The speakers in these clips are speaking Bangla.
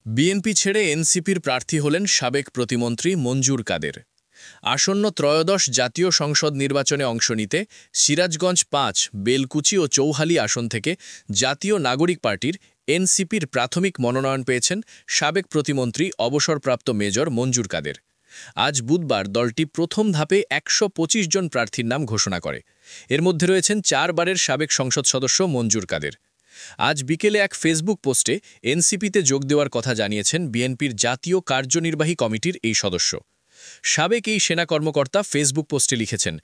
বিএনপি ছেড়ে এনসিপির প্রার্থী হলেন সাবেক প্রতিমন্ত্রী মঞ্জুর কাদের। আসন্ন ত্রয়োদশ জাতীয় সংসদ নির্বাচনে অংশ নিতে সিরাজগঞ্জ ৫, বেলকুচি ও চৌহালি আসন থেকে জাতীয় নাগরিক পার্টির এনসিপির প্রাথমিক মনোনয়ন পেয়েছেন সাবেক প্রতিমন্ত্রী অবসরপ্রাপ্ত মেজর মঞ্জুর কাদের। আজ বুধবার দলটি প্রথম ধাপে ১২৫ জন প্রার্থীর নাম ঘোষণা করে। এর মধ্যে রয়েছেন ৪ বারের সাবেক সংসদ সদস্য মঞ্জুর কাদের। আজ বিকেলে এক ফেসবুক পোস্টে এনসিপিতে যোগ দেওয়ার কথা জানিয়েছেন বিএনপির জাতীয় কার্যনির্বাহী কমিটির এই সদস্য। সাবেক এই সেনা কর্মকর্তা ফেসবুক পোস্টে লিখেছেন,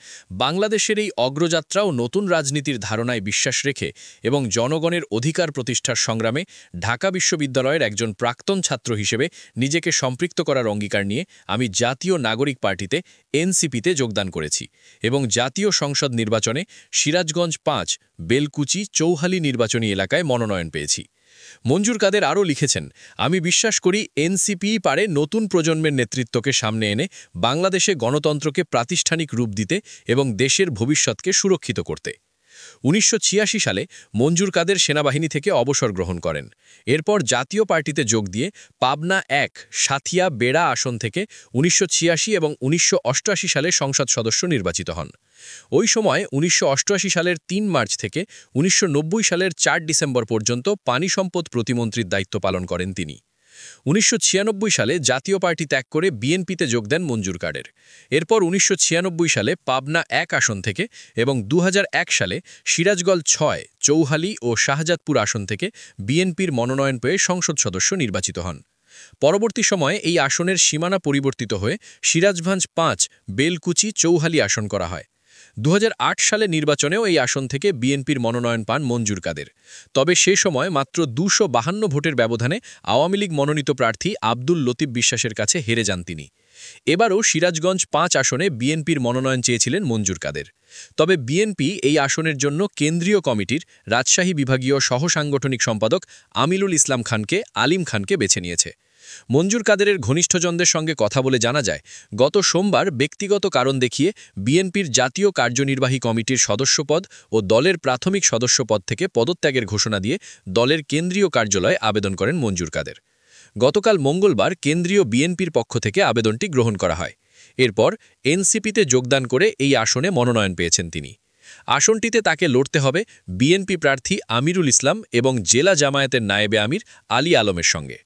বাংলাদেশের এই অগ্রযাত্রা ও নতুন রাজনীতির ধারণায় বিশ্বাস রেখে এবং জনগণের অধিকার প্রতিষ্ঠার সংগ্রামে ঢাকা বিশ্ববিদ্যালয়ের একজন প্রাক্তন ছাত্র হিসেবে নিজেকে সম্পৃক্ত করার অঙ্গীকার নিয়ে আমি জাতীয় নাগরিক পার্টিতে এনসিপিতে যোগদান করেছি এবং জাতীয় সংসদ নির্বাচনে সিরাজগঞ্জ ৫, বেলকুচি, চৌহালি নির্বাচনী এলাকায় মনোনয়ন পেয়েছি। মঞ্জুর কাদের আরও লিখেছেন, আমি বিশ্বাস করি এনসিপিই পারে নতুন প্রজন্মের নেতৃত্বকে সামনে এনে বাংলাদেশে গণতন্ত্রকে প্রাতিষ্ঠানিক রূপ দিতে এবং দেশের ভবিষ্যৎকে সুরক্ষিত করতে। ১৯৮৬ সালে মঞ্জুর কাদের সেনাবাহিনী থেকে অবসর গ্রহণ করেন। এরপর জাতীয় পার্টিতে যোগ দিয়ে পাবনা ১, সাথিয়া, বেড়া আসন থেকে ১৯৮৬ এবং ১৯৮৮ সালে সংসদ সদস্য নির্বাচিত হন। ওই সময় ১৯৮৮ সালের ৩ মার্চ থেকে ১৯৯০ সালের ৪ ডিসেম্বর পর্যন্ত পানি সম্পদ প্রতিমন্ত্রীর দায়িত্ব পালন করেন তিনি। ১৯৯৬ সালে জাতীয় পার্টি ত্যাগ করে বিএনপিতে যোগ দেন মঞ্জুর কাদের। এরপর ১৯৯৬ সালে পাবনা ১ আসন থেকে এবং ২০০১ সালে সিরাজগঞ্জ ৬, চৌহালি ও শাহজাদপুর আসন থেকে বিএনপির মনোনয়ন পেয়ে সংসদ সদস্য নির্বাচিত হন। পরবর্তী সময়ে এই আসনের সীমানা পরিবর্তিত হয়ে সিরাজগঞ্জ ৫, বেলকুচি, চৌহালি আসন করা হয়। ২০০৮ সালে নির্বাচনেও এই আসন থেকে বিএনপির মনোনয়ন পান মঞ্জুর কাদের। তবে সে সময় মাত্র ২৫২ ভোটের ব্যবধানে আওয়ামী লীগ মনোনীত প্রার্থী আব্দুল লতিফ বিশ্বাসের কাছে হেরে যান তিনি। এবারও সিরাজগঞ্জ ৫ আসনে বিএনপির মনোনয়ন চেয়েছিলেন মঞ্জুর কাদের। তবে বিএনপি এই আসনের জন্য কেন্দ্রীয় কমিটির রাজশাহী বিভাগীয় সহসাংগঠনিক সম্পাদক আমিনুল ইসলাম খানকে আলিম খানকে বেছে নিয়েছে। মঞ্জুর কাদেরের ঘনিষ্ঠজনদের সঙ্গে কথা বলে জানা যায়, গত সোমবার ব্যক্তিগত কারণ দেখিয়ে বিএনপির জাতীয় কার্যনির্বাহী কমিটির সদস্যপদ ও দলের প্রাথমিক সদস্যপদ থেকে পদত্যাগের ঘোষণা দিয়ে দলের কেন্দ্রীয় কার্যালয়ে আবেদন করেন মঞ্জুর কাদের। গতকাল মঙ্গলবার কেন্দ্রীয় বিএনপির পক্ষ থেকে আবেদনটি গ্রহণ করা হয়। এরপর এনসিপিতে যোগদান করে এই আসনে মনোনয়ন পেয়েছেন তিনি। আসনটিতে তাকে লড়তে হবে বিএনপি প্রার্থী আমিরুল ইসলাম এবং জেলা জামায়াতের নায়েবে আমির আলী আলমের সঙ্গে।